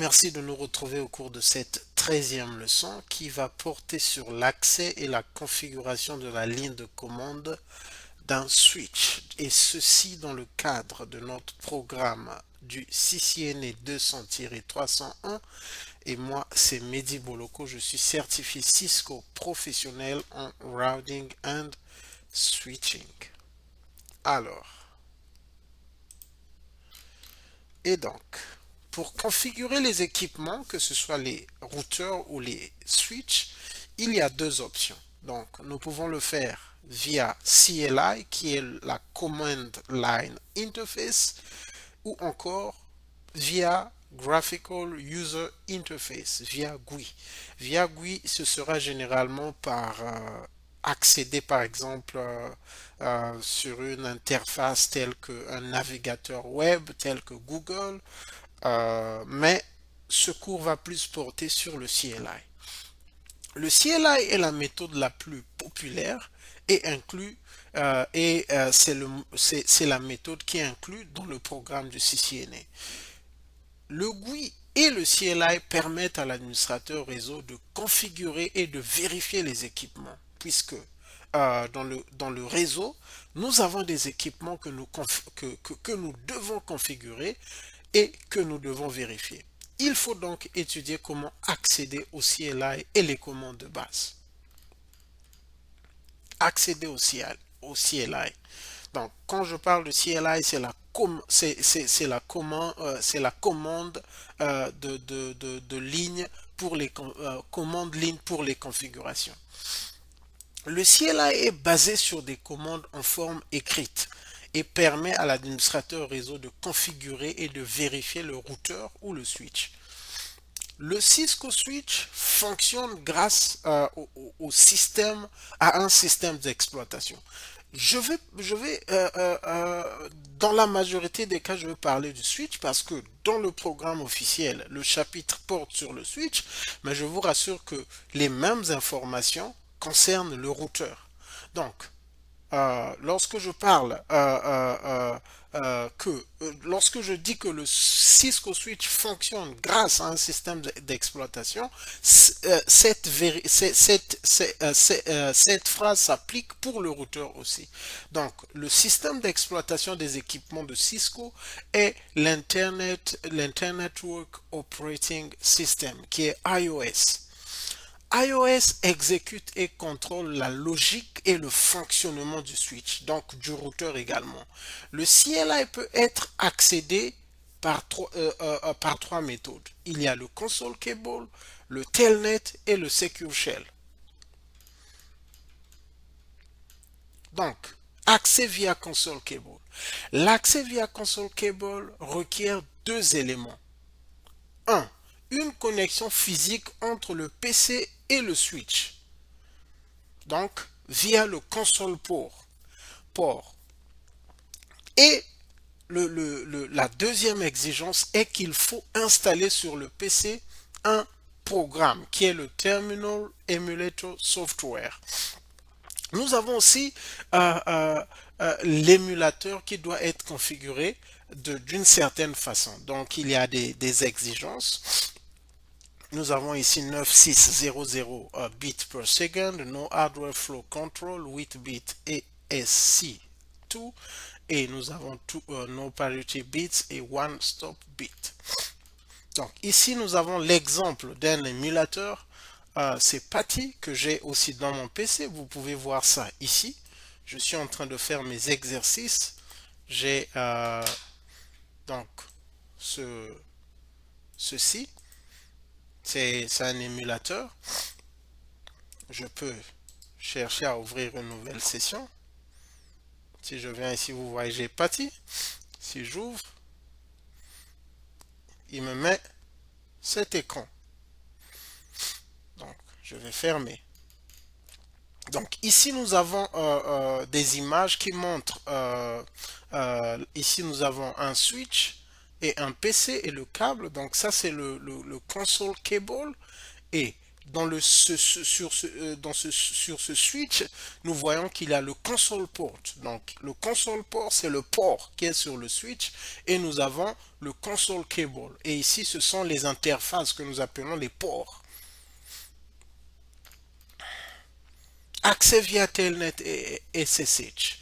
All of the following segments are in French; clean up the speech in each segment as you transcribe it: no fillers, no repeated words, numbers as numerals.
merci de nous retrouver au cours de cette 13e leçon qui va porter sur l'accès et la configuration de la ligne de commande d'un switch, et ceci dans le cadre de notre programme du CCNA 200-301. Et moi, c'est Mehdi Boloko, je suis certifié Cisco professionnel en routing and switching. Alors, et donc, pour configurer les équipements, que ce soit les routeurs ou les switches, il y a deux options. Donc, nous pouvons le faire via CLI, qui est la Command Line Interface, ou encore via Graphical User Interface, via GUI. Via GUI, ce sera généralement par accéder par exemple sur une interface telle qu'un navigateur web, tel que Google, mais ce cours va plus porter sur le CLI. Le CLI est la méthode la plus populaire et inclut c'est la méthode qui est inclue dans le programme du CCNA. Le GUI et le CLI permettent à l'administrateur réseau de configurer et de vérifier les équipements, puisque dans le réseau, nous avons des équipements que nous devons configurer et que nous devons vérifier. Il faut donc étudier comment accéder au CLI et les commandes de base. Accéder au CLI. Donc, quand je parle de CLI, c'est la commande de ligne pour les commandes ligne pour les configurations. Le CLI est basé sur des commandes en forme écrite et permet à l'administrateur réseau de configurer et de vérifier le routeur ou le switch. Le Cisco Switch fonctionne grâce à un système d'exploitation. Dans la majorité des cas, je vais parler du switch parce que dans le programme officiel, le chapitre porte sur le switch, mais je vous rassure que les mêmes informations concernent le routeur. Donc, lorsque je parle lorsque je dis que le Cisco Switch fonctionne grâce à un système d'exploitation, cette phrase s'applique pour le routeur aussi. Donc, le système d'exploitation des équipements de Cisco est l'Internet Network Operating System, qui est iOS. iOS exécute et contrôle la logique et le fonctionnement du switch, donc du routeur également. Le CLI peut être accédé par trois méthodes. Il y a le console cable, le telnet et le secure shell. Donc, accès via console cable. L'accès via console cable requiert deux éléments. 1. Une connexion physique entre le PC et le switch. Donc, via le console port. Et la deuxième exigence est qu'il faut installer sur le PC un programme qui est le Terminal Emulator Software. Nous avons aussi l'émulateur qui doit être configuré d'une certaine façon. Donc, il y a des exigences. Nous avons ici 9600 bits per second, no hardware flow control, 8 bits ASC2, et nous avons no parity bits et one stop bit. Donc ici nous avons l'exemple d'un émulateur, c'est Patty que j'ai aussi dans mon PC, vous pouvez voir ça ici. Je suis en train de faire mes exercices, j'ai donc ceci. C'est un émulateur. Je peux chercher à ouvrir une nouvelle session. Si je viens ici, vous voyez, j'ai Patty. Si j'ouvre, il me met cet écran. Donc, je vais fermer. Donc, ici, nous avons des images qui montrent. Ici, nous avons un switch et un PC et le câble. Donc, ça, c'est le console cable. Et sur ce switch, nous voyons qu'il y a le console port. Donc, le console port, c'est le port qui est sur le switch et nous avons le console cable. Et ici, ce sont les interfaces que nous appelons les ports. Accès via Telnet et SSH.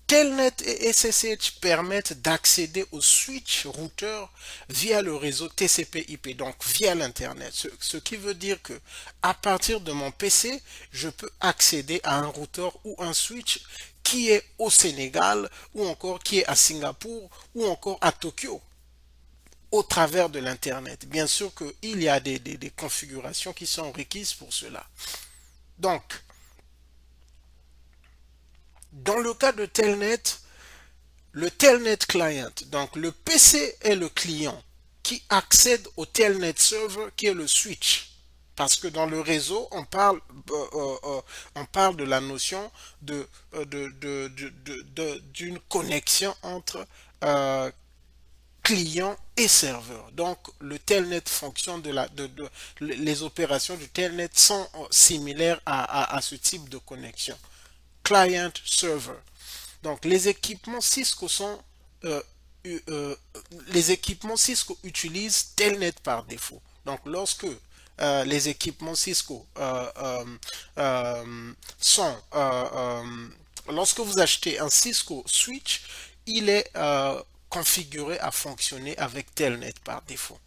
Telnet et SSH permettent d'accéder au switch routeur via le réseau TCP/IP, donc via l'Internet. Ce qui veut dire que à partir de mon PC, je peux accéder à un routeur ou un switch qui est au Sénégal ou encore qui est à Singapour ou encore à Tokyo au travers de l'Internet. Bien sûr qu'il y a des configurations qui sont requises pour cela. Donc, dans le cas de Telnet, le Telnet Client, donc le PC est le client qui accède au Telnet Server qui est le switch. Parce que dans le réseau, on parle de la notion d'une connexion entre client et serveur. Donc le Telnet fonctionne les opérations du Telnet sont similaires à ce type de connexion. Client server. Donc euh, euh, les équipements Cisco utilisent Telnet par défaut. Donc lorsque les équipements Cisco sont lorsque vous achetez un Cisco Switch, il est configuré à fonctionner avec Telnet par défaut.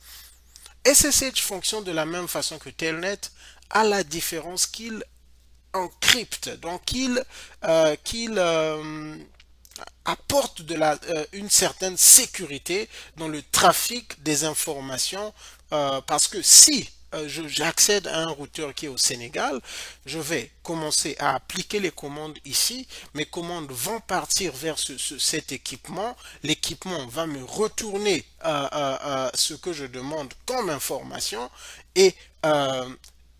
SSH fonctionne de la même façon que Telnet, à la différence qu'il encrypte, donc qu'il apporte une certaine sécurité dans le trafic des informations parce que si j'accède à un routeur qui est au Sénégal, je vais commencer à appliquer les commandes ici. Mes commandes vont partir vers cet équipement. L'équipement va me retourner ce que je demande comme information et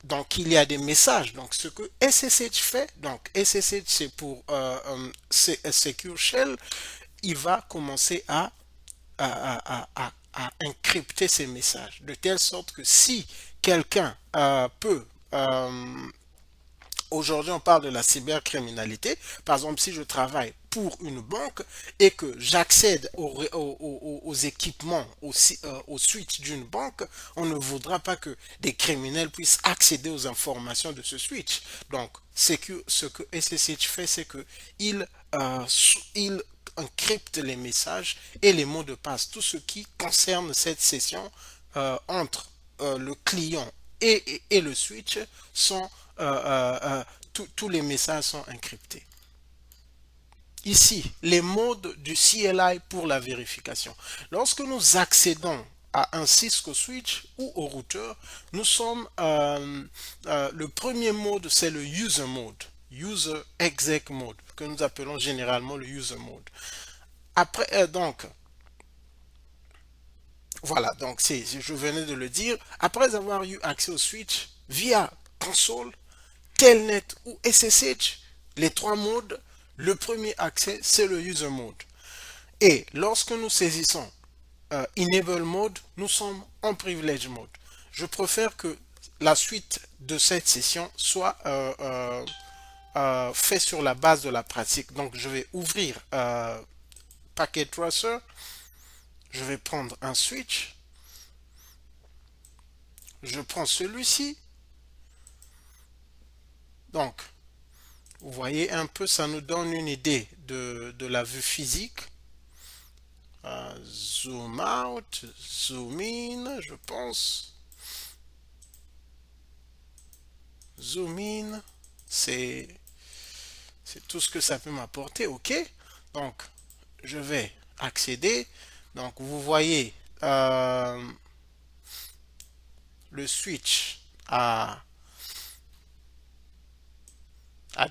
donc il y a des messages. Donc ce que SSH fait, donc SSH c'est pour Secure Shell, il va commencer à encrypter ces messages de telle sorte que si quelqu'un peut aujourd'hui, on parle de la cybercriminalité. Par exemple, si je travaille pour une banque et que j'accède aux équipements, aux switch d'une banque, on ne voudra pas que des criminels puissent accéder aux informations de ce switch. Donc, ce que SSH fait, c'est que il encrypte les messages et les mots de passe, tout ce qui concerne cette session entre le client et le switch sont tous les messages sont encryptés. Ici, les modes du CLI pour la vérification. Lorsque nous accédons à un Cisco switch ou au routeur, nous sommes le premier mode, c'est le user mode, user exec mode, que nous appelons généralement le user mode. Après, donc, voilà, donc je venais de le dire, après avoir eu accès au switch via console, Telnet ou SSH, les trois modes, le premier accès, c'est le user mode. Et lorsque nous saisissons enable mode, nous sommes en privilege mode. Je préfère que la suite de cette session soit faite sur la base de la pratique. Donc je vais ouvrir Packet Tracer, je vais prendre un switch, je prends celui-ci. Donc, vous voyez un peu, ça nous donne une idée de la vue physique. Zoom out, zoom in, je pense. Zoom in, c'est tout ce que ça peut m'apporter, ok? Donc, je vais accéder. Donc, vous voyez le switch à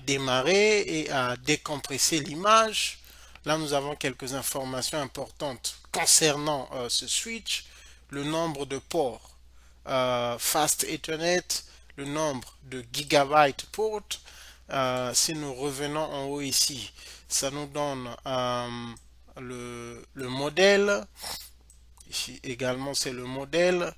démarrer et à décompresser l'image. Là, nous avons quelques informations importantes concernant ce switch, le nombre de ports Fast Ethernet, le nombre de gigabytes port. Si nous revenons en haut ici, ça nous donne le modèle. Ici également, c'est le modèle.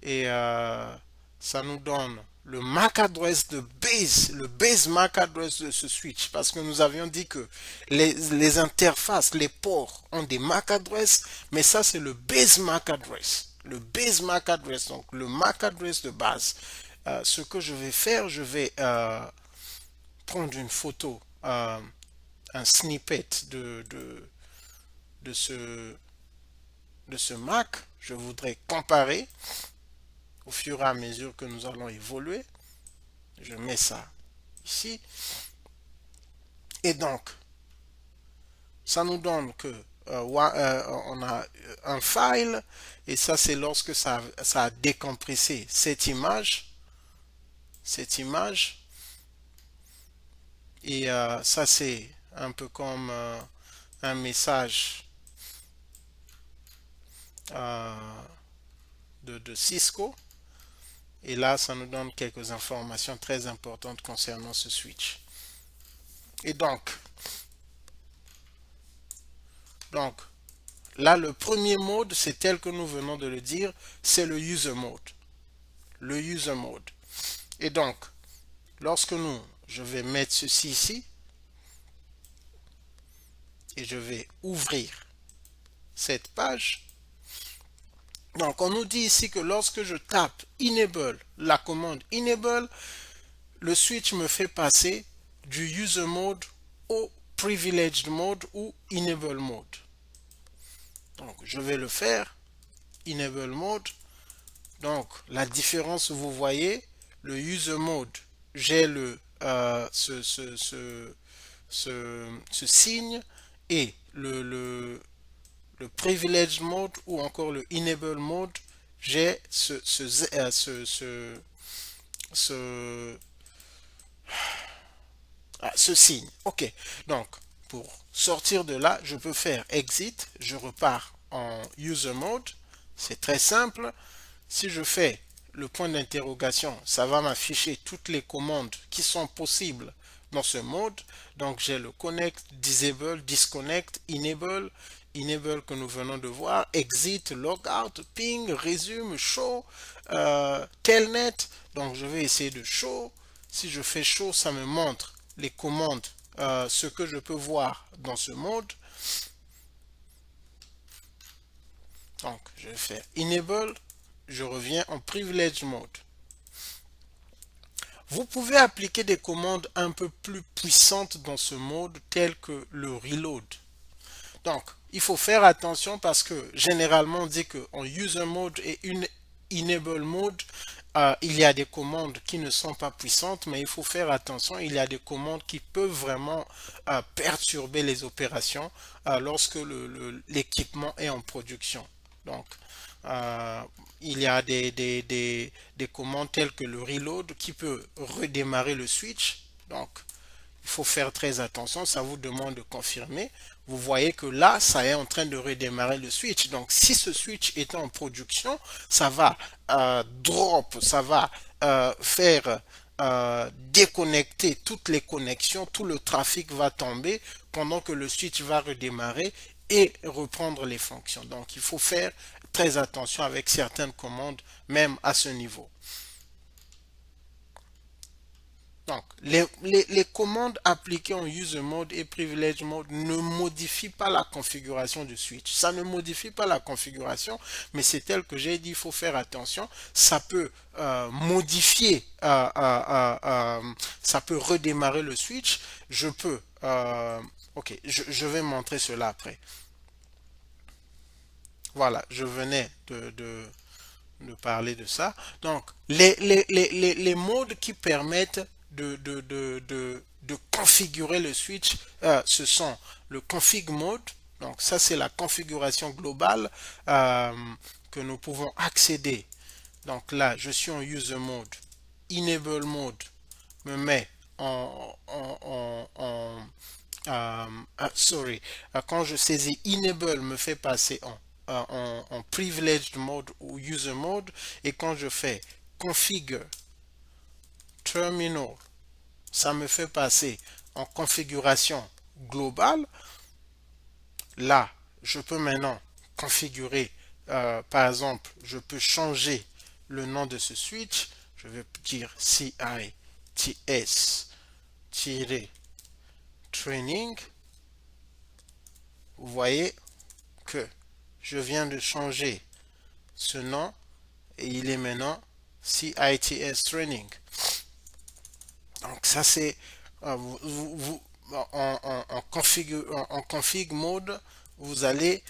Et ça nous donne le MAC address de base, le base MAC address de ce switch, parce que nous avions dit que les interfaces, les ports ont des MAC address, mais ça c'est le base MAC address. Le base MAC address, donc le MAC address de base. Ce que je vais faire, je vais prendre une photo, un snippet de ce, de ce MAC. Je voudrais comparer au fur et à mesure que nous allons évoluer. Je mets ça ici. Et donc, ça nous donne que on a un file. Et ça, c'est lorsque ça a décompressé cette image. Cette image. Et ça, c'est un peu comme un message de Cisco. Et là, ça nous donne quelques informations très importantes concernant ce switch. Et donc là, le premier mode, c'est tel que nous venons de le dire, c'est le user mode. Le user mode. Et donc, lorsque je vais mettre ceci ici, et je vais ouvrir cette page. Donc, on nous dit ici que lorsque je tape enable, la commande enable, le switch me fait passer du user mode au privileged mode ou enable mode. Donc, je vais le faire, enable mode. Donc, la différence, vous voyez, le user mode, j'ai ce signe, et le privilege mode ou encore le enable mode, j'ai ce signe. Ok, donc pour sortir de là, je peux faire exit, je repars en user mode, c'est très simple. Si je fais le point d'interrogation, ça va m'afficher toutes les commandes qui sont possibles dans ce mode. Donc j'ai le connect, disable, disconnect, enable que nous venons de voir, exit, logout, ping, resume, show, telnet. Donc je vais essayer de show. Si je fais show, ça me montre les commandes, ce que je peux voir dans ce mode. Donc je vais faire enable, je reviens en privilege mode. Vous pouvez appliquer des commandes un peu plus puissantes dans ce mode, telles que le reload. Donc, il faut faire attention parce que généralement on dit qu'en user mode et enable mode, il y a des commandes qui ne sont pas puissantes, mais il faut faire attention, il y a des commandes qui peuvent vraiment perturber les opérations lorsque l'équipement est en production. Donc, il y a des commandes telles que le reload qui peut redémarrer le switch. Donc, il faut faire très attention, ça vous demande de confirmer. Vous voyez que là, ça est en train de redémarrer le switch. Donc, si ce switch est en production, ça va drop, ça va faire déconnecter toutes les connexions, tout le trafic va tomber pendant que le switch va redémarrer et reprendre les fonctions. Donc, il faut faire très attention avec certaines commandes, même à ce niveau. Donc, les commandes appliquées en user mode et privilege mode ne modifient pas la configuration du switch. Ça ne modifie pas la configuration, mais c'est tel que j'ai dit, il faut faire attention. Ça peut modifier, ça peut redémarrer le switch. Je peux, ok, je vais montrer cela après. Voilà, je venais de parler de ça. Donc, les modes qui permettent de configurer le switch, ce sont le config mode. Donc, ça, c'est la configuration globale que nous pouvons accéder. Donc là, je suis en user mode. Enable mode me met sorry, quand je saisis enable me fait passer en privileged mode ou user mode, et quand je fais configure terminal, ça me fait passer en configuration globale. Là, je peux maintenant configurer, par exemple, je peux changer le nom de ce switch. je vais dire CITS-training. Vous voyez que je viens de changer ce nom et il est maintenant CITS Training. Donc ça c'est en config mode, vous allez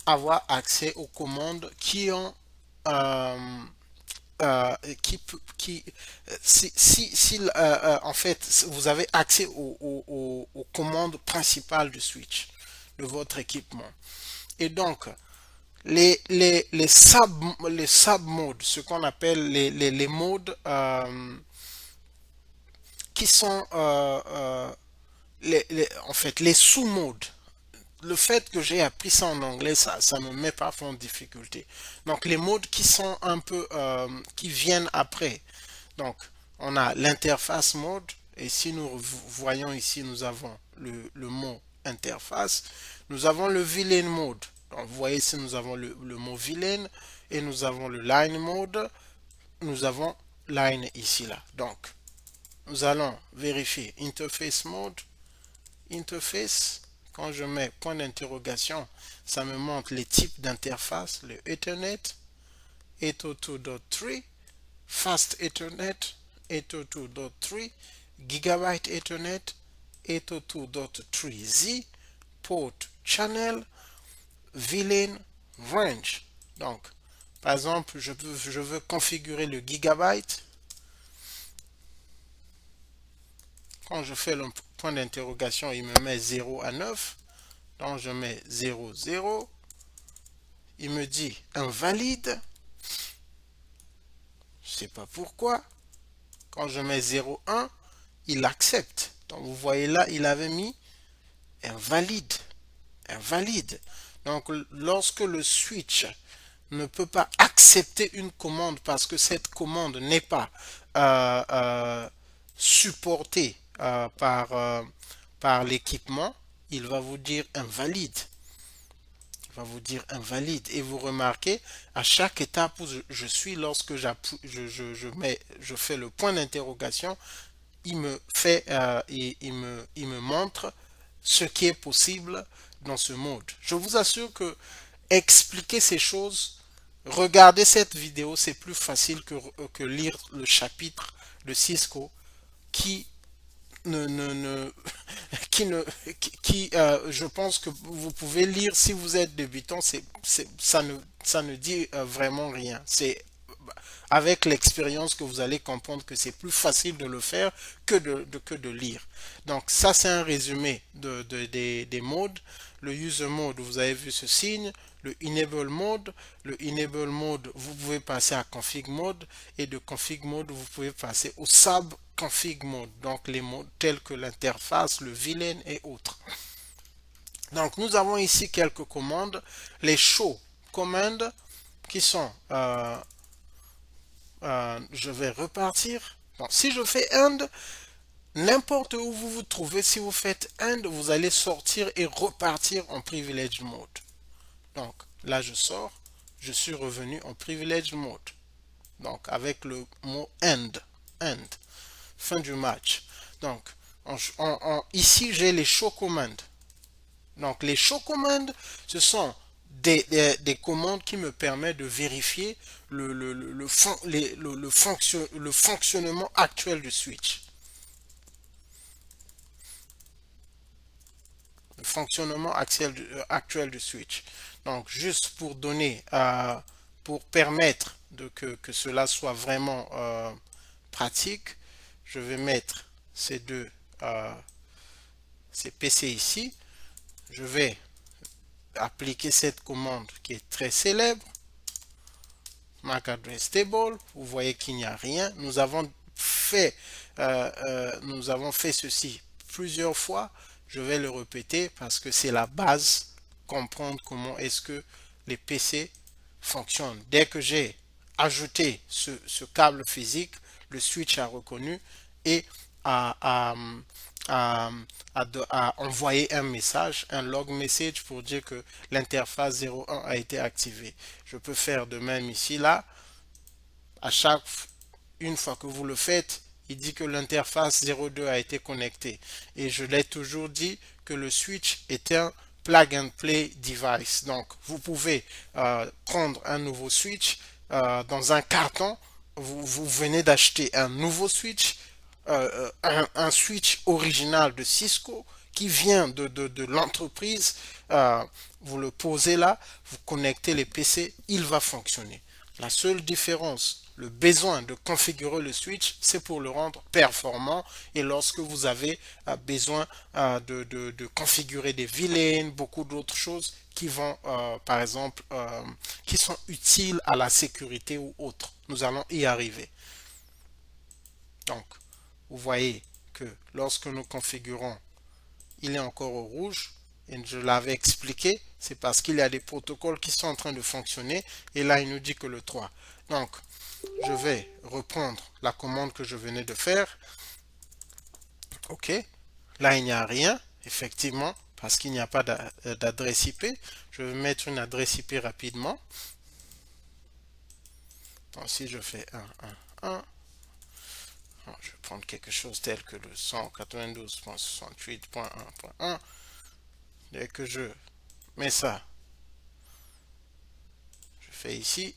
avoir accès aux commandes qui ont qui en fait vous avez accès aux commandes principales du switch de votre équipement. Et donc les sub modes, ce qu'on appelle les modes qui sont en fait les sous-modes. Le fait que j'ai appris ça en anglais, ça me met parfois en difficulté. Donc les modes qui sont un peu qui viennent après. Donc on a l'interface mode, et si nous voyons ici, nous avons le mot interface. Nous avons le villain mode. Donc vous voyez ici, nous avons le mot villain, et nous avons le line mode. Nous avons line ici là. Donc nous allons vérifier interface mode. Interface, quand je mets point d'interrogation, ça me montre les types d'interface, le Ethernet, 802.3, Fast Ethernet, 802.3, Gigabyte Ethernet, 802.3Z, Port Channel, VLAN, Range. Donc, par exemple, je veux configurer le Gigabyte. Quand je fais le point d'interrogation, il me met 0 à 9. Donc je mets 0, 0. Il me dit invalide. Je ne sais pas pourquoi. Quand je mets 0, 1, il accepte. Donc vous voyez là, il avait mis invalide. Invalide. Donc lorsque le switch ne peut pas accepter une commande parce que cette commande n'est pas supportée par l'équipement, il va vous dire invalide. Il va vous dire invalide. Et vous remarquez, à chaque étape où je suis, lorsque je fais le point d'interrogation, il me montre ce qui est possible dans ce mode. Je vous assure que expliquer ces choses, regarder cette vidéo, c'est plus facile que lire le chapitre de Cisco qui je pense que vous pouvez lire si vous êtes débutant, ça ne dit vraiment rien. C'est avec l'expérience que vous allez comprendre que c'est plus facile de le faire que de lire. Donc ça c'est un résumé des modes. Le user mode, vous avez vu ce signe. Le enable mode, vous pouvez passer à config mode, et de config mode, vous pouvez passer au sub config mode, donc les modes tels que l'interface, le villain et autres. Donc nous avons ici quelques commandes, les show commandes qui sont je vais repartir. Donc, si je fais end, n'importe où vous vous trouvez, si vous faites end, vous allez sortir et repartir en privilege mode. Donc là je sors, je suis revenu en privilege mode. Donc avec le mot end, fin du match. Donc ici j'ai les show commands. Donc les show commands, ce sont des commandes qui me permettent de vérifier le fonctionnement actuel du switch. Le fonctionnement actuel du switch. Donc juste pour donner, pour permettre que cela soit vraiment pratique, je vais mettre ces ces PC ici. Je vais appliquer cette commande qui est très célèbre, MAC address table. Vous voyez qu'il n'y a rien. Nous avons fait ceci plusieurs fois. Je vais le répéter parce que c'est la base, comprendre comment est-ce que les PC fonctionnent. Dès que j'ai ajouté ce câble physique, le switch a reconnu et a envoyer un message, un log message pour dire que l'interface 01 a été activée. Je peux faire de même ici, là. À chaque une fois que vous le faites, il dit que l'interface 02 a été connectée. Et je l'ai toujours dit que le switch est un plug and play device. Donc, vous pouvez prendre un nouveau switch dans un carton. Vous venez d'acheter un nouveau switch, un switch original de Cisco qui vient de l'entreprise. Vous le posez là, vous connectez les PC, il va fonctionner. La seule différence, le besoin de configurer le switch, c'est pour le rendre performant. Et lorsque vous avez besoin de configurer des VLAN, beaucoup d'autres choses qui vont, par exemple, qui sont utiles à la sécurité ou autre. Nous allons y arriver. Donc, vous voyez que lorsque nous configurons, il est encore au rouge. Et je l'avais expliqué, c'est parce qu'il y a des protocoles qui sont en train de fonctionner. Et là, il nous dit que le 3. Donc, je vais reprendre la commande que je venais de faire. OK. Là, il n'y a rien, effectivement, parce qu'il n'y a pas d'adresse IP. Je vais mettre une adresse IP rapidement. Donc, si je fais 1. Je vais prendre quelque chose tel que le 192.68.1.1. Dès que je mets ça, je fais ici.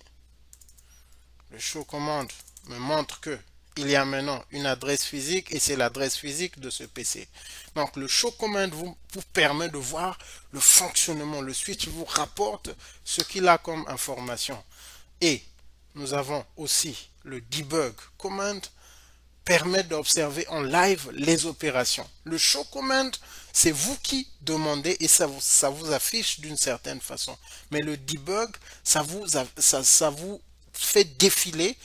Le show commande me montre que il y a maintenant une adresse physique et c'est l'adresse physique de ce PC. Donc le show command vous permet de voir le fonctionnement. Le switch vous rapporte ce qu'il a comme information. Et nous avons aussi le debug command permet d'observer en live les opérations. Le show command, c'est vous qui demandez et ça vous affiche d'une certaine façon. Mais le debug, ça vous fait défiler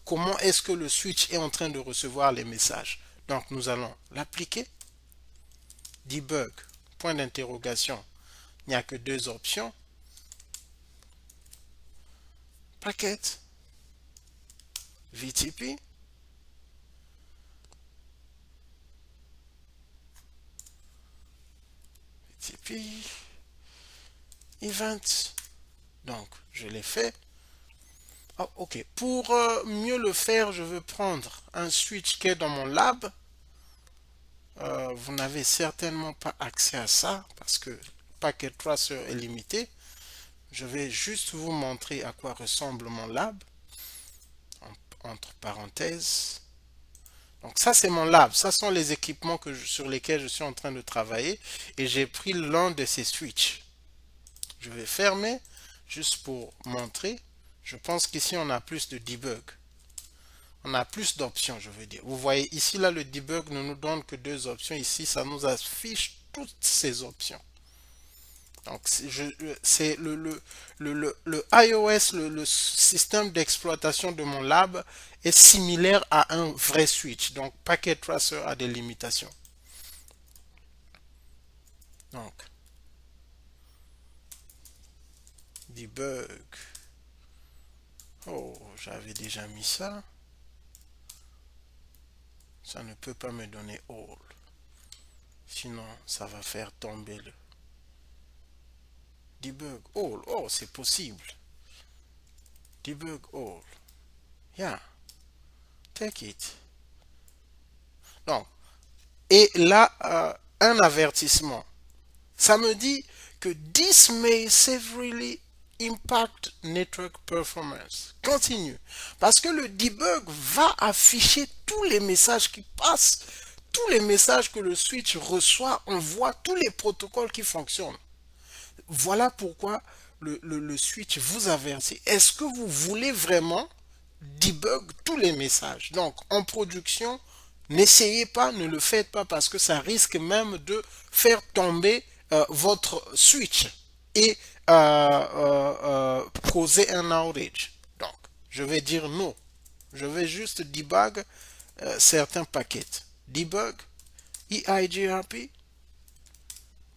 comment est-ce que le switch est en train de recevoir les messages. Donc nous allons l'appliquer. Debug, point d'interrogation. Il n'y a que deux options. Packet, VTP. VTP, event. Donc je l'ai fait. Oh, ok, pour mieux le faire, je vais prendre un switch qui est dans mon lab. Vous n'avez certainement pas accès à ça parce que Packet Tracer est limité. Je vais juste vous montrer à quoi ressemble mon lab. Entre parenthèses. Donc ça c'est mon lab. Ça sont les équipements sur lesquels je suis en train de travailler. Et j'ai pris l'un de ces switches. Je vais fermer juste pour montrer. Je pense qu'ici on a plus de debug. On a plus d'options, je veux dire. Vous voyez ici, là, le debug ne nous donne que deux options. Ici, ça nous affiche toutes ces options. Donc, c'est le iOS, le système d'exploitation de mon lab est similaire à un vrai switch. Donc, Packet Tracer a des limitations. Donc, debug. Oh, j'avais déjà mis ça. Ça ne peut pas me donner all. Sinon, ça va faire tomber le debug all. Oh, c'est possible. Debug all. Yeah. Take it. Donc, et là, un avertissement. Ça me dit que this may severely impact network performance. Continue. Parce que le debug va afficher tous les messages qui passent, tous les messages que le switch reçoit, on voit tous les protocoles qui fonctionnent. Voilà pourquoi le switch vous avertit. Est-ce que vous voulez vraiment debug tous les messages? Donc, en production, n'essayez pas, ne le faites pas parce que ça risque même de faire tomber votre switch et causer un outage. Donc, je vais dire non. Je vais juste debug certains paquets. Debug, EIGRP,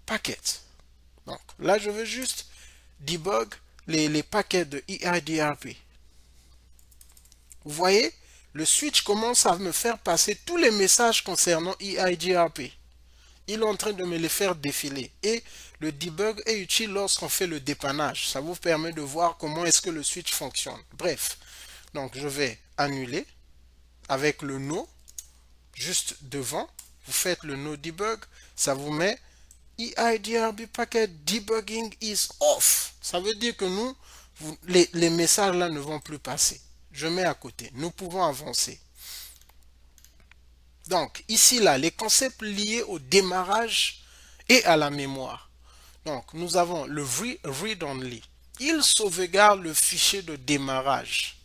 paquets. Donc, là, je veux juste debug les paquets de EIDRP. Vous voyez, le switch commence à me faire passer tous les messages concernant EIGRP. Il est en train de me les faire défiler. Et le debug est utile lorsqu'on fait le dépannage. Ça vous permet de voir comment est-ce que le switch fonctionne. Bref, donc je vais annuler. avec le no juste devant, vous faites le no debug, ça vous met EIDRB packet debugging is off. Ça veut dire que nous, les messages là ne vont plus passer. Je mets à côté. Nous pouvons avancer. Donc, ici, là, les concepts liés au démarrage et à la mémoire. Donc, nous avons le read-only. Il sauvegarde le fichier de démarrage,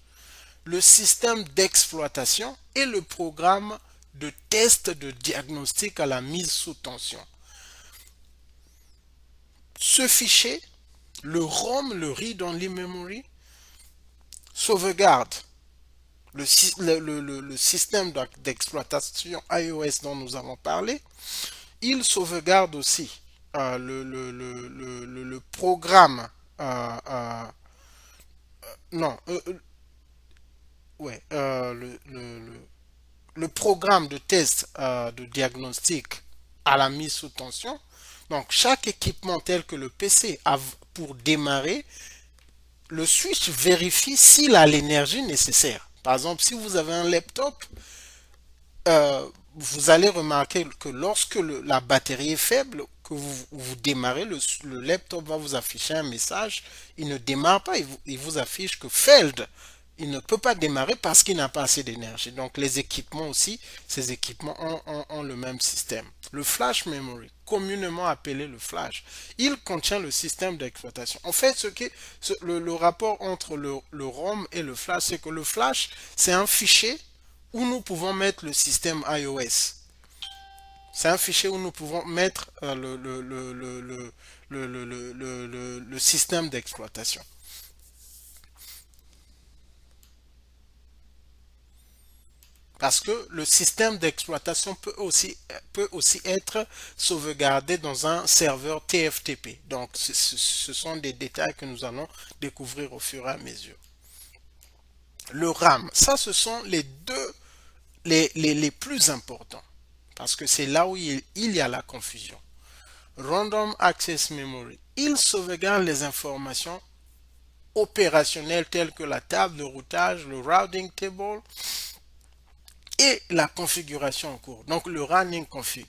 le système d'exploitation et le programme de test de diagnostic à la mise sous tension. Ce fichier, le ROM, le read-only memory, sauvegarde le système d'exploitation iOS dont nous avons parlé. Il sauvegarde aussi le programme non ouais le programme de test de diagnostic à la mise sous tension. Donc chaque équipement tel que le PC a pour démarrer, le switch vérifie s'il a l'énergie nécessaire. Par exemple, si vous avez un laptop, vous allez remarquer que lorsque la batterie est faible, que vous démarrez, le laptop va vous afficher un message. Il ne démarre pas, il vous affiche que failed. Il ne peut pas démarrer parce qu'il n'a pas assez d'énergie. Donc les équipements aussi, ces équipements ont le même système. Le flash memory, communément appelé le flash, il contient le système d'exploitation. En fait, le rapport entre le ROM et le flash, c'est que le flash, c'est un fichier où nous pouvons mettre le système iOS. C'est un fichier où nous pouvons mettre le système d'exploitation. Parce que le système d'exploitation peut aussi être sauvegardé dans un serveur TFTP. Donc, ce sont des détails que nous allons découvrir au fur et à mesure. Le RAM, ça, ce sont les deux les plus importants. Parce que c'est là où il y a la confusion. Random Access Memory, il sauvegarde les informations opérationnelles telles que la table de routage, le routing table, et la configuration en cours, donc le running config.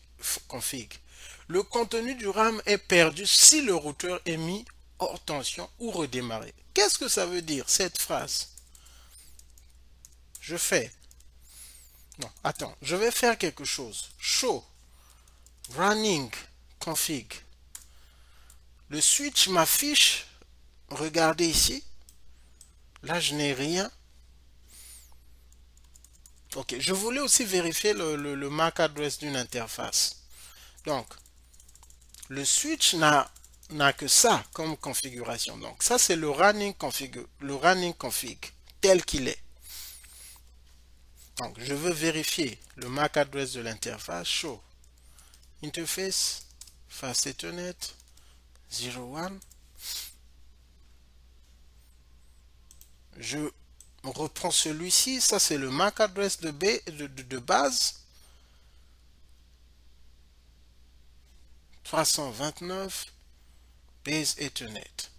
Le contenu du RAM est perdu si le routeur est mis hors tension ou redémarré. Qu'est-ce que ça veut dire cette phrase? Je fais, non, attends, je vais faire quelque chose. Show running config. Le switch m'affiche, regardez ici, là je n'ai rien. Ok, je voulais aussi vérifier le MAC adresse d'une interface. Donc, le switch n'a que ça comme configuration. Donc, ça, c'est le running config tel qu'il est. Donc, je veux vérifier le MAC adresse de l'interface. Show interface fast Ethernet 01. Je reprends celui-ci. Ça, c'est le MAC adresse de base. 329 base Ethernet.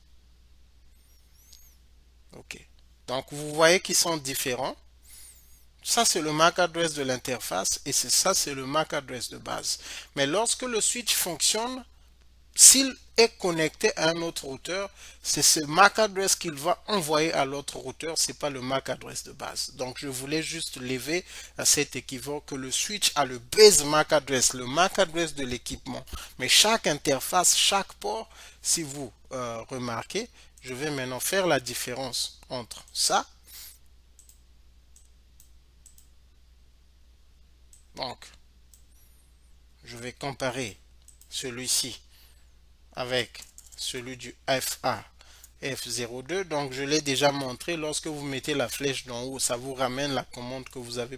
Ok. Donc, vous voyez qu'ils sont différents. Ça, c'est le MAC adresse de l'interface et ça, c'est le MAC adresse de base. Mais lorsque le switch fonctionne, s'il est connecté à un autre routeur, c'est ce MAC adresse qu'il va envoyer à l'autre routeur, c'est pas le MAC adresse de base. Donc, je voulais juste lever à cet équivoque que le switch a le base MAC adresse, le MAC adresse de l'équipement. Mais chaque interface, chaque port, si vous remarquez, je vais maintenant faire la différence entre ça. Donc, je vais comparer celui-ci avec celui du FA F02. Donc, je l'ai déjà montré. Lorsque vous mettez la flèche d'en haut, ça vous ramène la commande que vous avez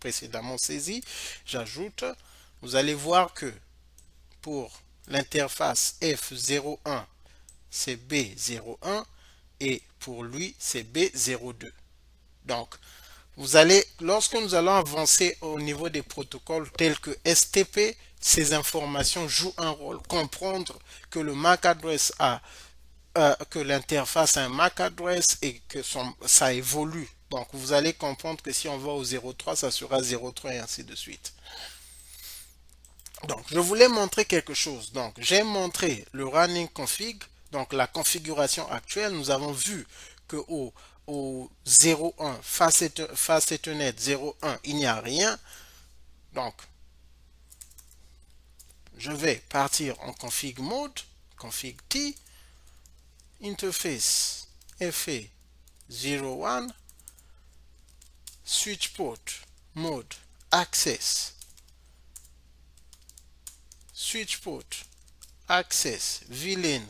précédemment saisie. J'ajoute, vous allez voir que pour l'interface F01, c'est B01 et pour lui, c'est B02. Donc, lorsque nous allons avancer au niveau des protocoles tels que STP, ces informations jouent un rôle. Comprendre que le MAC adresse que l'interface a un MAC adresse et que ça évolue Donc, vous allez comprendre que si on va au 03, ça sera 03 et ainsi de suite. Donc, je voulais montrer quelque chose. Donc, j'ai montré le running config, donc la configuration actuelle. Nous avons vu que au 01, face Ethernet 01, il n'y a rien. Donc, je vais partir en config mode, config T, interface FA 01, switch port, mode, access, switch port, access, VLAN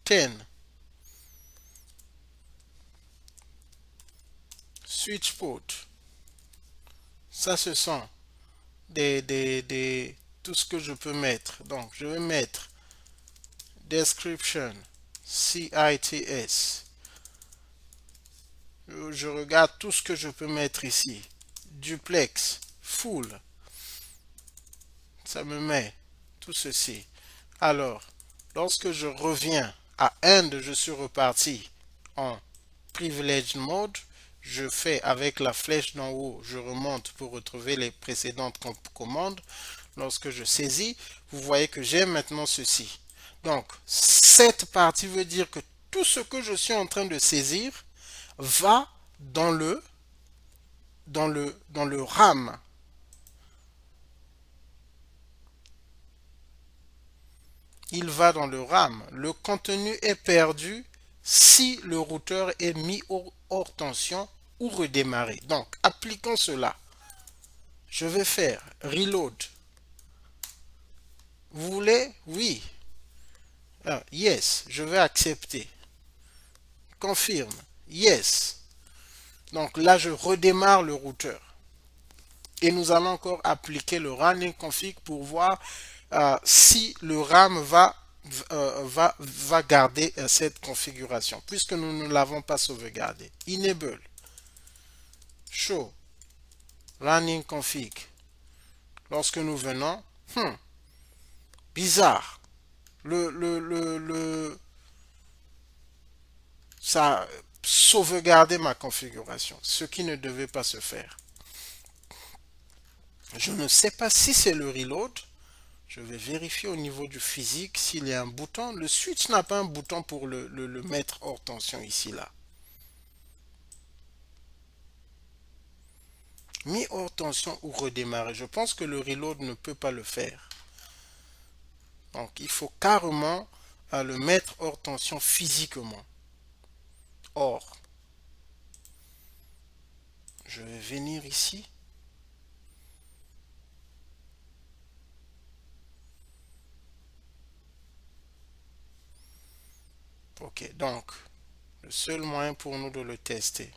10, switch port. Ça, ce sont tout ce que je peux mettre. Donc, je vais mettre description, CITS. Je regarde tout ce que je peux mettre ici. Duplex, full. Ça me met tout ceci. Alors, lorsque je reviens à end, je suis reparti en privileged mode. Je fais avec la flèche d'en haut, je remonte pour retrouver les précédentes commandes. Lorsque je saisis, vous voyez que j'ai maintenant ceci. Donc, cette partie veut dire que tout ce que je suis en train de saisir va dans le RAM. Il va dans le RAM. Le contenu est perdu si le routeur est mis hors tension ou redémarré. Donc, appliquons cela. Je vais faire reload. Vous voulez? Oui. Yes, je vais accepter. Confirme. Yes. Donc là, je redémarre le routeur. Et nous allons encore appliquer le running config pour voir si le RAM va garder cette configuration, puisque nous ne l'avons pas sauvegardé. Enable. Show. Running config. Lorsque nous venons, bizarre. Ça a sauvegardé ma configuration, ce qui ne devait pas se faire. Je ne sais pas si c'est le reload. Je vais vérifier au niveau du physique s'il y a un bouton. Le switch n'a pas un bouton pour le mettre hors tension ici, là. Mis hors tension ou redémarrer. Je pense que le reload ne peut pas le faire. Donc, il faut carrément le mettre hors tension physiquement. Or, je vais venir ici. Ok, donc, le seul moyen pour nous de le tester.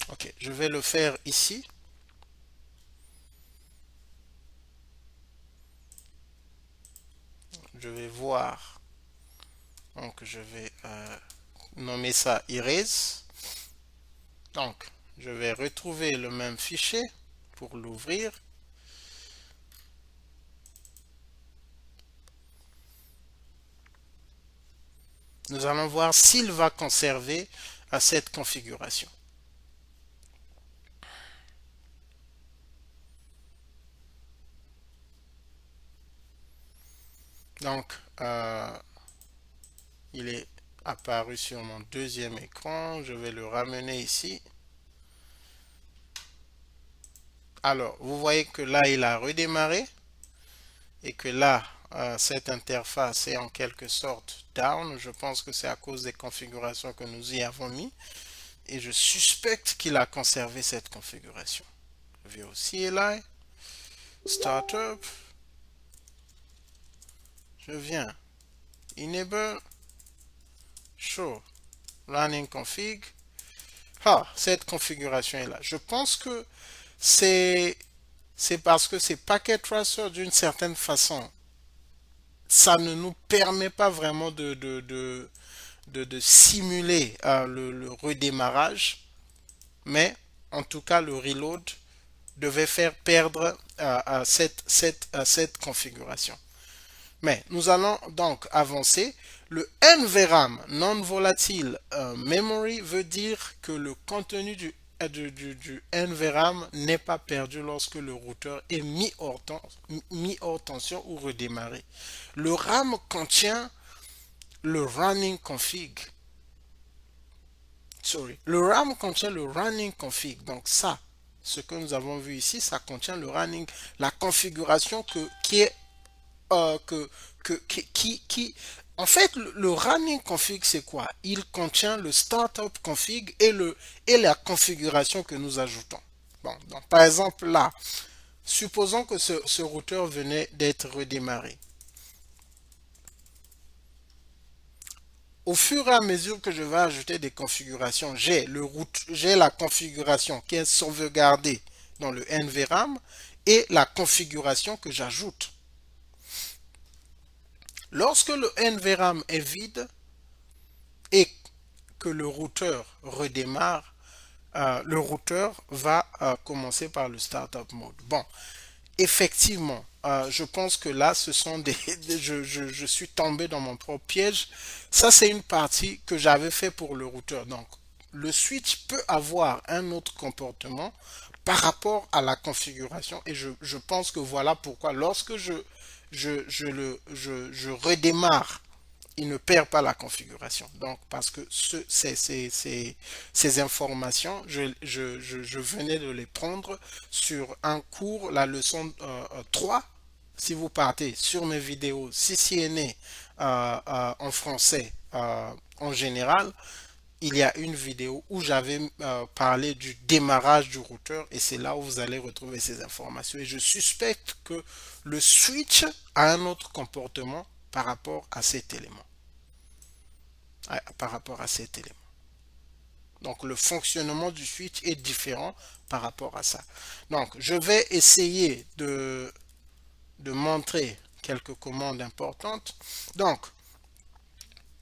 Ok, je vais le faire ici. Je vais voir. Donc, je vais nommer ça erase. Donc, je vais retrouver le même fichier pour l'ouvrir. Nous allons voir s'il va conserver cette configuration. Donc, il est apparu sur mon deuxième écran. Je vais le ramener ici. Alors, vous voyez que là, il a redémarré et que là, cette interface est en quelque sorte down. Je pense que c'est à cause des configurations que nous y avons mis. Et je suspecte qu'il a conservé cette configuration. Je vais au CLI, Startup. Je viens, Enable, Show, Running Config. Ah, cette configuration est là. Je pense que c'est c'est parce que ces packet tracers, d'une certaine façon, ça ne nous permet pas vraiment de simuler le redémarrage, mais en tout cas, le reload devait faire perdre cette configuration. Mais nous allons donc avancer. Le NVRAM, Non-Volatile Memory, veut dire que le contenu du NVRAM n'est pas perdu lorsque le routeur est mis hors tension ou redémarré. Le RAM contient le running config. Sorry. Le RAM contient le running config. Donc ça, ce que nous avons vu ici, ça contient le running, la configuration qui est que, en fait, le running config, c'est quoi? Il contient le startup config et la configuration que nous ajoutons. Bon, donc, par exemple, là, supposons que ce routeur venait d'être redémarré. Au fur et à mesure que je vais ajouter des configurations, j'ai la configuration qui est sauvegardée dans le NVRAM et la configuration que j'ajoute. Lorsque le NVRAM est vide et que le routeur redémarre, le routeur va commencer par le startup mode. Bon, effectivement, je pense que là, ce sont je suis tombé dans mon propre piège. Ça, c'est une partie que j'avais fait pour le routeur. Donc, le switch peut avoir un autre comportement par rapport à la configuration. Et je pense que voilà pourquoi lorsque je redémarre, il ne perd pas la configuration. Donc, parce que ces informations, je venais de les prendre sur un cours, la leçon 3. Si vous partez sur mes vidéos CCNA en français en général, il y a une vidéo où j'avais parlé du démarrage du routeur et c'est là où vous allez retrouver ces informations. Et je suspecte que le switch a un autre comportement par rapport à cet élément. Par rapport à cet élément. Donc le fonctionnement du switch est différent par rapport à ça. Donc je vais essayer de montrer quelques commandes importantes. Donc,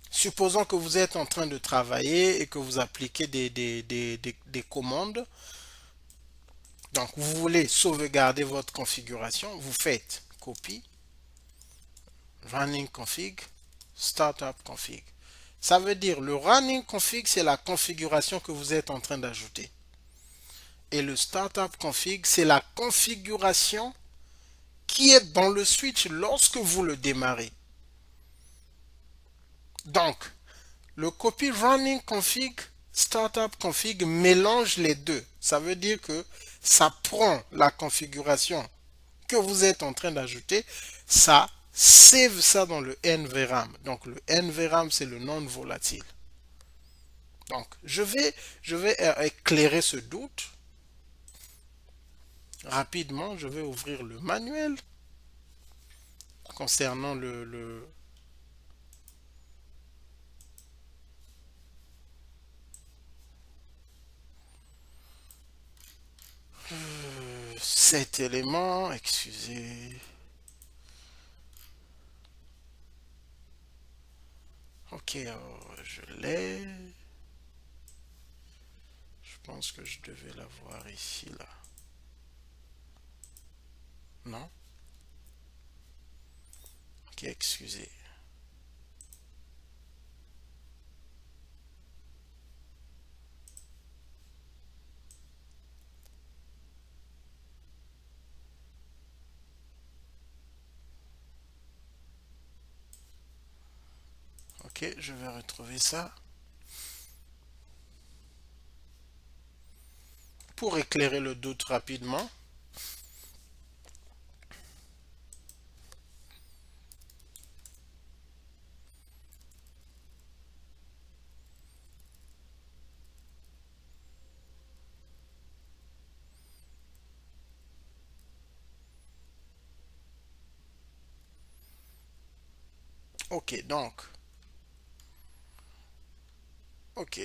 supposons que vous êtes en train de travailler et que vous appliquez des commandes. Donc, vous voulez sauvegarder votre configuration. Vous faites copie, running config, startup config. Ça veut dire le running config, c'est la configuration que vous êtes en train d'ajouter. Et le startup config, c'est la configuration qui est dans le switch lorsque vous le démarrez. Donc, le copy running config, startup config mélange les deux. Ça veut dire que ça prend la configuration que vous êtes en train d'ajouter, ça save ça dans le NVRAM. Donc le NVRAM, c'est le non volatile. Donc je vais éclairer ce doute. Rapidement, je vais ouvrir le manuel concernant cet élément. Excusez. Ok, alors, je l'ai. Je pense que je devais l'avoir ici, là. Non? Ok, excusez. Ok, je vais retrouver ça. Pour éclairer le doute rapidement. Ok, donc. Ok.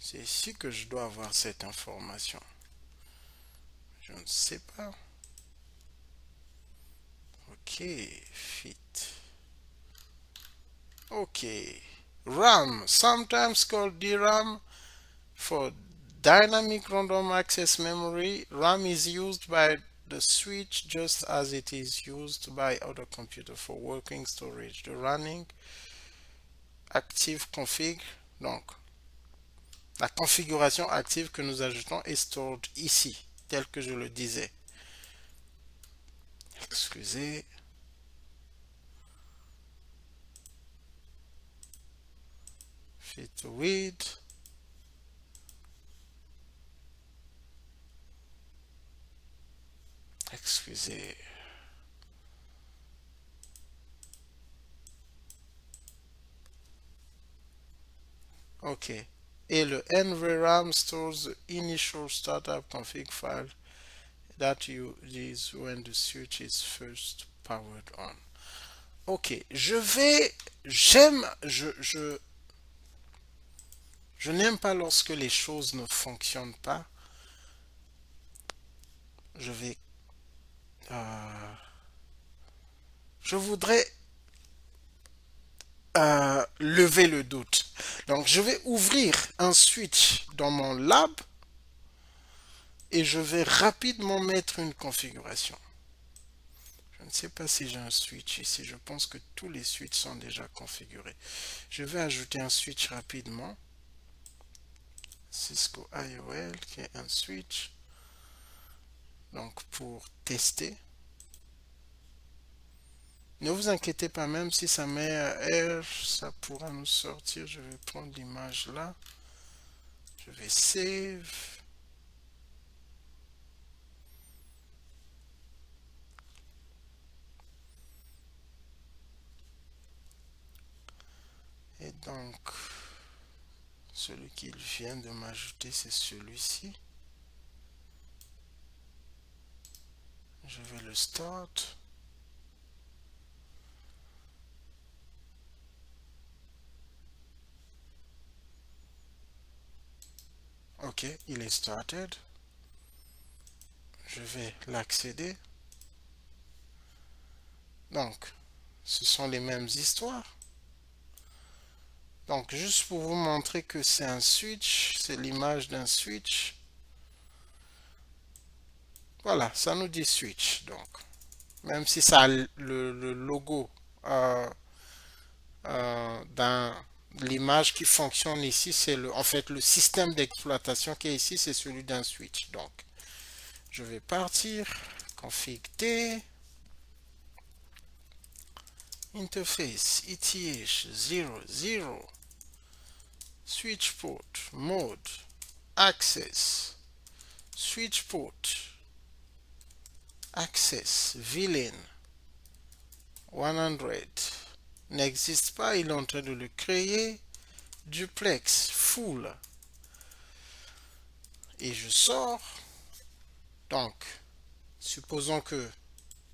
C'est ici que je dois avoir cette information. Je ne sais pas. Ok, fit. Ok. RAM, sometimes called DRAM for dynamic random access memory. RAM is used by the switch just as it is used by other computers for working storage. The running active config, donc la configuration active que nous ajoutons est stored ici, tel que je le disais. Excusez. Fit with. Excusez. Ok. Et le NVRAM stores the initial startup config file that you use when the switch is first powered on. Ok, je n'aime pas lorsque les choses ne fonctionnent pas. Je voudrais lever le doute. Donc, je vais ouvrir un switch dans mon lab et je vais rapidement mettre une configuration. Je ne sais pas si j'ai un switch ici. Je pense que tous les switches sont déjà configurés. Je vais ajouter un switch rapidement. Cisco IOL qui est un switch. Donc, pour tester. Ne vous inquiétez pas, même si ça met R, ça pourra nous sortir. Je vais prendre l'image là. Je vais save. Et donc, celui qu'il vient de m'ajouter, c'est celui-ci. Je vais le start. Ok, il est started. Je vais l'accéder. Donc, ce sont les mêmes histoires. Donc, juste pour vous montrer que c'est un switch, c'est l'image d'un switch. Voilà, ça nous dit switch. Donc, même si ça a le logo dans l'image qui fonctionne ici, c'est en fait le système d'exploitation qui est ici, c'est celui d'un switch. Donc, je vais partir, config T, interface ETH 00, switch port, mode, access, switch port, access, VLAN 100 n'existe pas, il est en train de le créer, duplex, full, et je sors. Donc, supposons que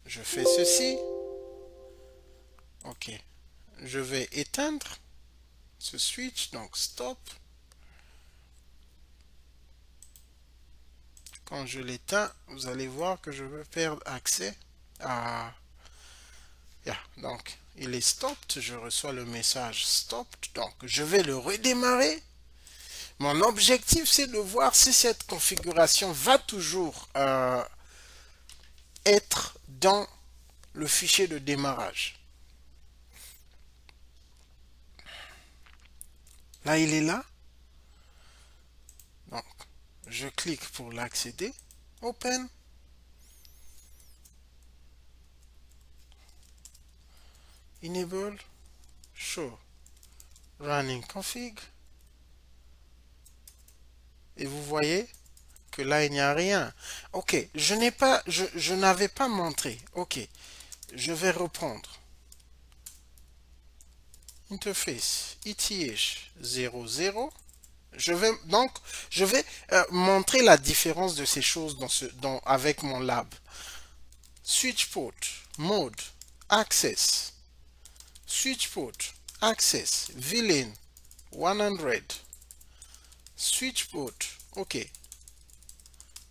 je fais ceci. Ok, je vais éteindre ce switch, donc stop. Quand je l'éteins, vous allez voir que je vais perdre accès à... Yeah, donc, il est stopped, je reçois le message stopped, donc je vais le redémarrer. Mon objectif, c'est de voir si cette configuration va toujours être dans le fichier de démarrage. Là, il est là. Donc, je clique pour l'accéder. Open. Enable. Show. Running config. Et vous voyez que là, il n'y a rien. Ok, je n'avais pas montré. Ok, je vais reprendre. Interface ETH 00. Je vais montrer la différence de ces choses avec mon lab. Switch port, mode, access, switch port, access, VLAN 100, switch port, ok,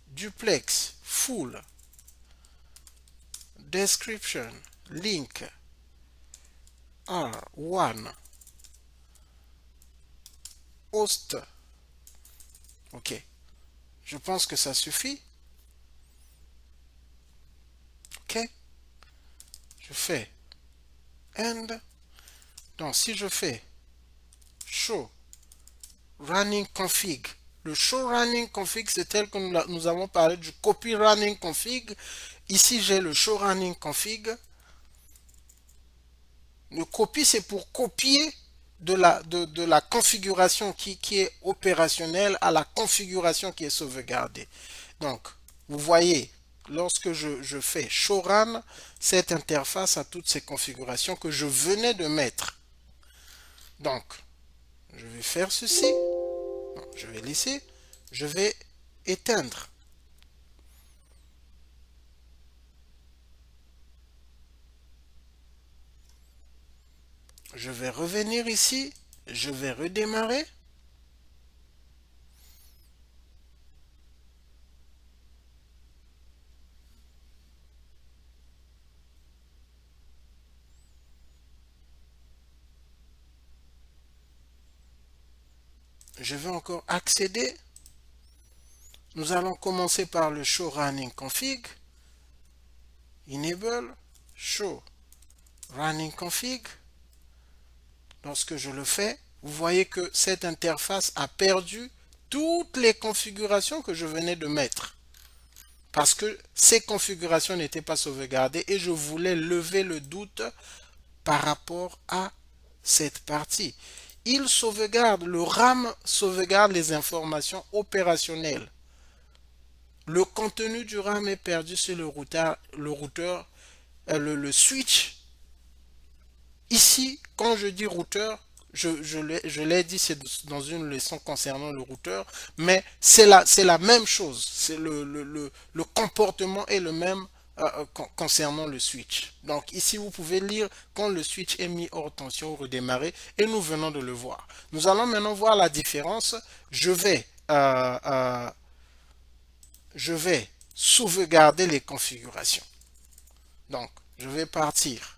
duplex, full, description, link, R1, host, ok, je pense que ça suffit, ok, je fais end, donc si je fais show running config, le show running config c'est tel que nous avons parlé du copy running config, ici j'ai le show running config, le copy c'est pour copier de la configuration qui est opérationnelle à la configuration qui est sauvegardée. Donc, vous voyez, lorsque je fais show run, cette interface a toutes ces configurations que je venais de mettre. Donc, je vais faire ceci. Non, je vais laisser. Je vais éteindre. Je vais revenir ici. Je vais redémarrer. Je vais encore accéder. Nous allons commencer par le show running config. Enable show running config. Lorsque je le fais, vous voyez que cette interface a perdu toutes les configurations que je venais de mettre. Parce que ces configurations n'étaient pas sauvegardées et je voulais lever le doute par rapport à cette partie. Il sauvegarde, le RAM sauvegarde les informations opérationnelles. Le contenu du RAM est perdu sur le switch. Ici, quand je dis routeur, je l'ai dit, c'est dans une leçon concernant le routeur, mais c'est la même chose. C'est le comportement est le même concernant le switch. Donc ici, vous pouvez lire quand le switch est mis hors tension ou redémarré, et nous venons de le voir. Nous allons maintenant voir la différence. Je vais sauvegarder les configurations. Donc, je vais partir.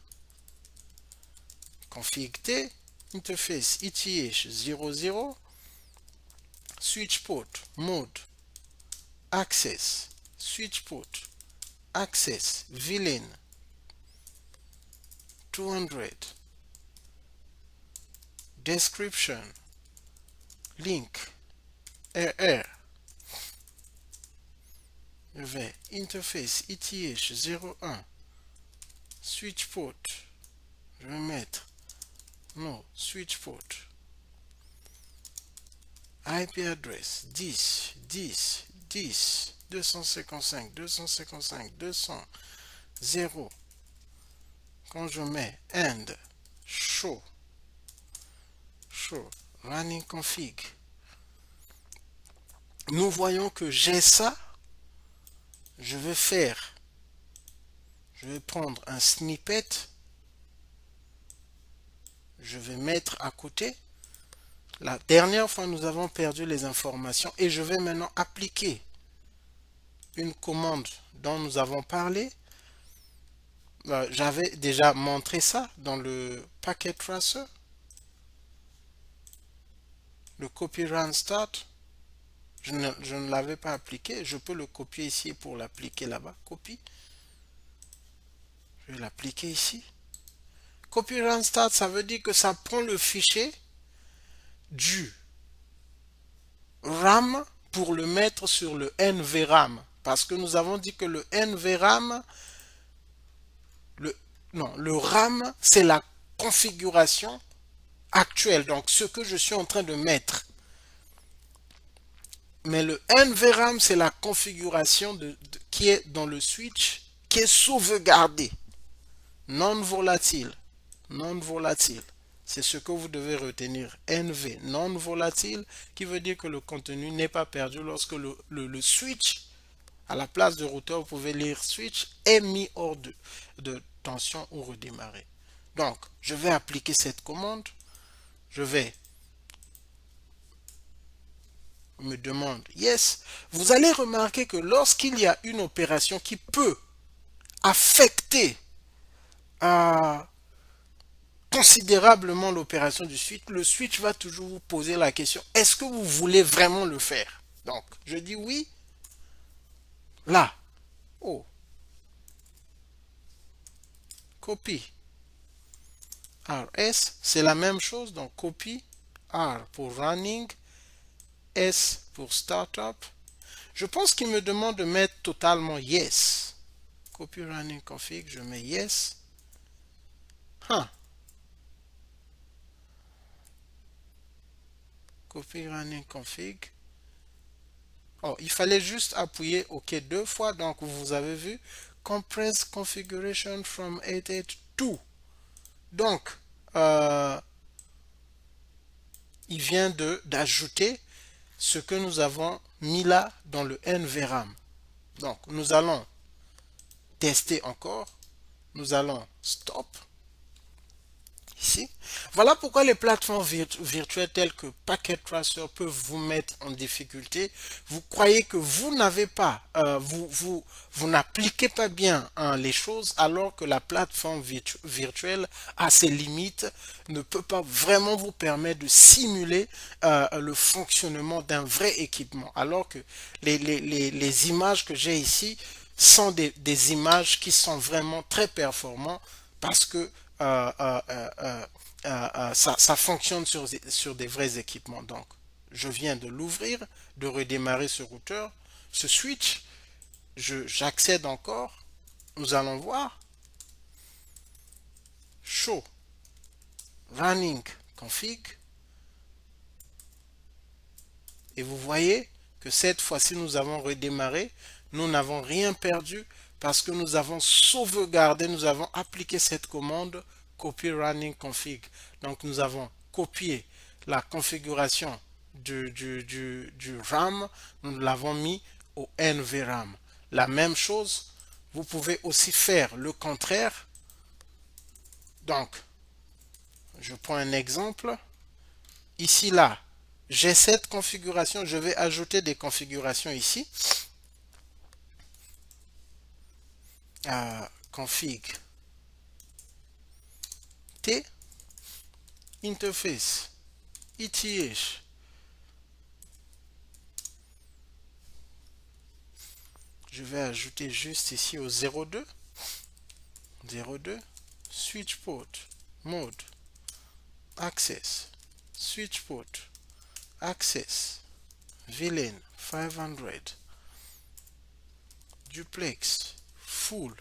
Config T, interface ETH 00, switch port, mode, access, switch port, access, VLAN, 200, description, link, RR. Je vais interface ETH 01, switch port, je vais mettre no switch port, IP address 10, 10, 10, 255, 255, 200, 0. Quand je mets end, show running config, nous voyons que j'ai ça. Je vais prendre un snippet, je vais mettre à côté. La dernière fois, nous avons perdu les informations et je vais maintenant appliquer une commande dont nous avons parlé. J'avais déjà montré ça dans le packet tracer, le copy run start. Je ne l'avais pas appliqué. Je peux le copier ici pour l'appliquer là-bas. Copie. Je vais l'appliquer ici. Copy run start, ça veut dire que ça prend le fichier du RAM pour le mettre sur le NVRAM. Parce que nous avons dit que le NVRAM, le RAM, c'est la configuration actuelle. Donc, ce que je suis en train de mettre. Mais le NVRAM, c'est la configuration qui est dans le switch, qui est sauvegardée. Non volatile. Non volatile. C'est ce que vous devez retenir. NV, non volatile, qui veut dire que le contenu n'est pas perdu lorsque le switch, à la place de routeur, vous pouvez lire switch, est mis hors de tension ou redémarrer. Donc, je vais appliquer cette commande. Je vais me demande yes, vous allez remarquer que lorsqu'il y a une opération qui peut affecter considérablement l'opération du switch, le switch va toujours vous poser la question, est-ce que vous voulez vraiment le faire? Donc, je dis oui, là, oh, copie, RS, c'est la même chose, donc copie, R pour running, S pour startup. Je pense qu'il me demande de mettre totalement yes. Copy running config, je mets yes. Huh. Copy running config. Oh, il fallait juste appuyer OK deux fois. Donc, vous avez vu. Compress configuration from 882. Donc, il vient d'ajouter ce que nous avons mis là dans le NVRAM. Donc, nous allons tester encore. Nous allons stop. Ici. Voilà pourquoi les plateformes virtuelles telles que Packet Tracer peuvent vous mettre en difficulté. Vous croyez que vous n'avez pas, vous n'appliquez pas bien les choses alors que la plateforme virtuelle a ses limites, ne peut pas vraiment vous permettre de simuler le fonctionnement d'un vrai équipement. Alors que les images que j'ai ici sont des images qui sont vraiment très performantes parce que ça fonctionne sur des vrais équipements. Donc, je viens de l'ouvrir, de redémarrer ce routeur, ce switch, j'accède encore, nous allons voir, show, running config, et vous voyez que cette fois-ci nous avons redémarré, nous n'avons rien perdu parce que nous avons sauvegardé, nous avons appliqué cette commande copy running config. Donc nous avons copié la configuration du RAM, nous l'avons mis au NVRAM. La même chose, vous pouvez aussi faire le contraire. Donc, je prends un exemple. Ici, là, j'ai cette configuration, je vais ajouter des configurations ici. Config T interface ETH. Je vais ajouter juste ici au 02 switch port mode access switch port access VLAN 500 duplex full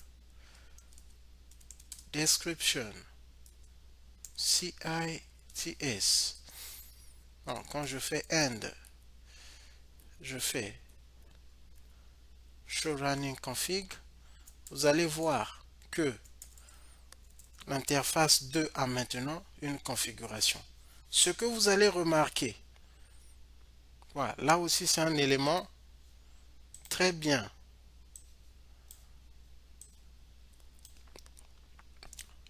description CITS. Donc, quand je fais end, je fais show running config, vous allez voir que l'interface 2 a maintenant une configuration. Ce que vous allez remarquer, voilà, là aussi c'est un élément très bien.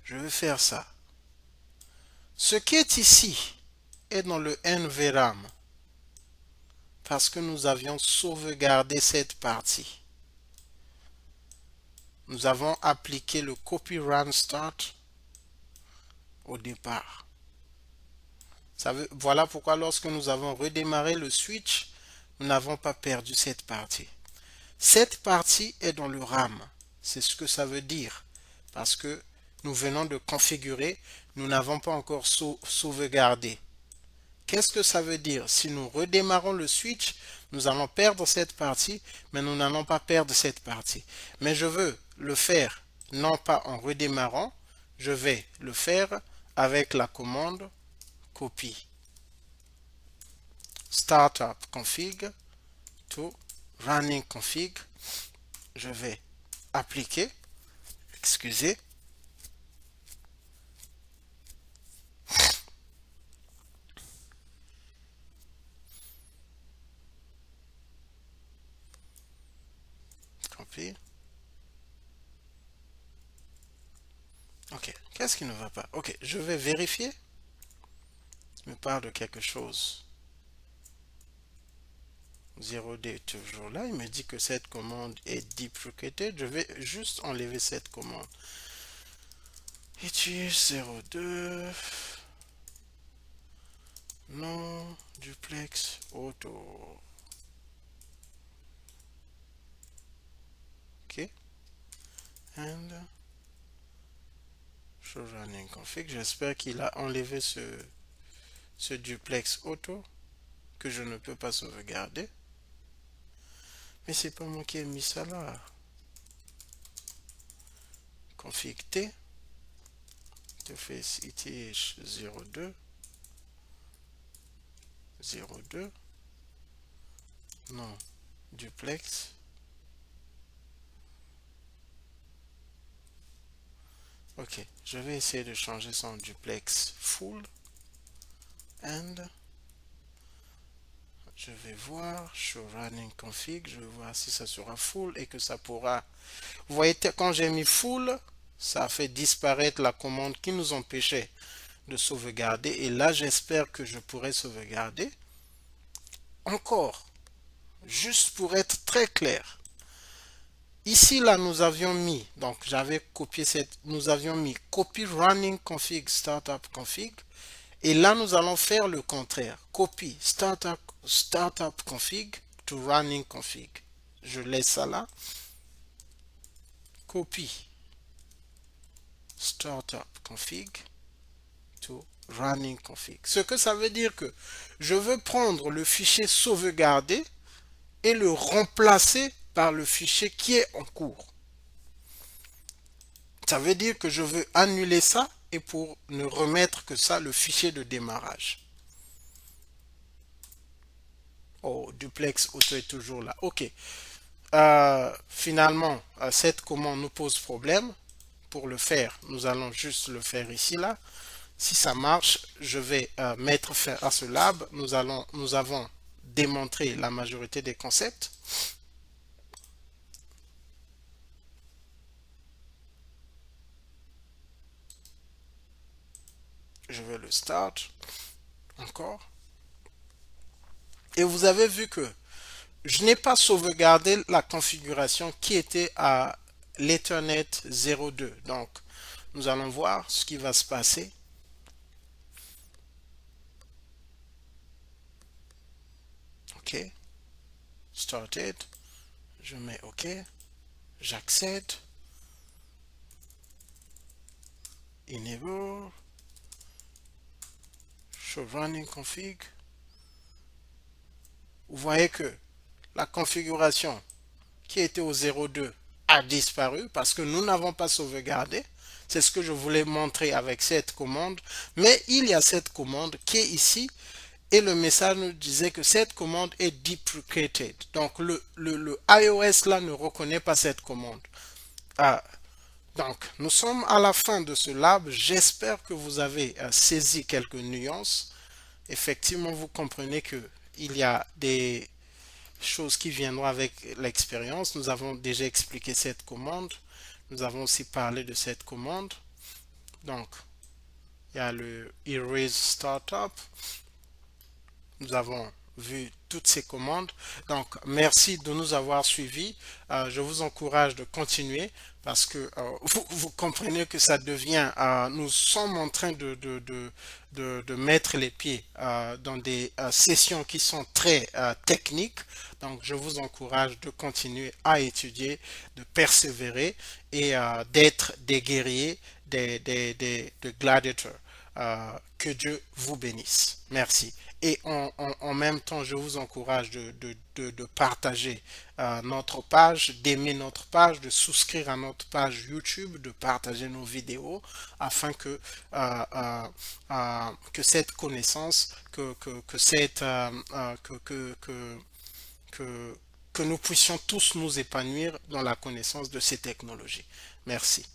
Je vais faire ça. Ce qui est ici est dans le NVRAM parce que nous avions sauvegardé cette partie. Nous avons appliqué le copy run start au départ. Voilà pourquoi lorsque nous avons redémarré le switch, nous n'avons pas perdu cette partie. Cette partie est dans le RAM. C'est ce que ça veut dire. Parce que nous venons de configurer, nous n'avons pas encore sauvegardé. Qu'est-ce que ça veut dire? Si nous redémarrons le switch, nous allons perdre cette partie, mais nous n'allons pas perdre cette partie. Mais je veux le faire non pas en redémarrant, je vais le faire avec la commande copie startup config to running config. Je vais appliquer, excusez, copie. Ok, qu'est-ce qui ne va pas? Ok, je vais vérifier. Je me parle de quelque chose. 0D est toujours là. Il me dit que cette commande est deprecated. Je vais juste enlever cette commande. Utilise 02. Non, duplex auto. OK. And show running config. J'espère qu'il a enlevé ce duplex auto que je ne peux pas sauvegarder. Mais c'est pas moi qui ai mis ça là. Config T. Interface ETH 02. 02. Non. Duplex. Ok. Je vais essayer de changer son duplex full. And je vais voir show running config. Je vais voir si ça sera full et que ça pourra. Vous voyez, quand j'ai mis full, ça a fait disparaître la commande qui nous empêchait de sauvegarder. Et là, j'espère que je pourrai sauvegarder. Encore, juste pour être très clair. Ici, là, nous avions mis, donc j'avais copié nous avions mis copy running config startup config. Et là, nous allons faire le contraire. Copy startup config to running config. Je laisse ça là. Copy startup config to running config. Ce que ça veut dire que je veux prendre le fichier sauvegardé et le remplacer par le fichier qui est en cours. Ça veut dire que je veux annuler ça et pour ne remettre que ça, le fichier de démarrage. Oh, duplex auto est toujours là. OK. Finalement, cette commande nous pose problème. Pour le faire, nous allons juste le faire ici, là. Si ça marche, je vais mettre fin à ce lab. Nous avons démontré la majorité des concepts. Je vais le start. Encore. Et vous avez vu que je n'ai pas sauvegardé la configuration qui était à l'Ethernet 02. Donc, nous allons voir ce qui va se passer. OK. Started. Je mets OK. J'accède. Enable. Show running config. Vous voyez que la configuration qui était au 02 a disparu parce que nous n'avons pas sauvegardé. C'est ce que je voulais montrer avec cette commande. Mais il y a cette commande qui est ici et le message nous disait que cette commande est deprecated. Donc le iOS là ne reconnaît pas cette commande. Donc nous sommes à la fin de ce lab. J'espère que vous avez saisi quelques nuances. Effectivement, vous comprenez que il y a des choses qui viendront avec l'expérience. Nous avons déjà expliqué cette commande. Nous avons aussi parlé de cette commande. Donc, il y a le erase startup. Nous avons vu toutes ces commandes. Donc, merci de nous avoir suivis. Je vous encourage de continuer parce que vous comprenez que ça devient, nous sommes en train de mettre les pieds dans des sessions qui sont très techniques. Donc, je vous encourage de continuer à étudier, de persévérer et d'être des guerriers, des gladiators. Que Dieu vous bénisse. Merci. Et en même temps, je vous encourage de partager notre page, d'aimer notre page, de souscrire à notre page YouTube, de partager nos vidéos afin que cette connaissance, que nous puissions tous nous épanouir dans la connaissance de ces technologies. Merci.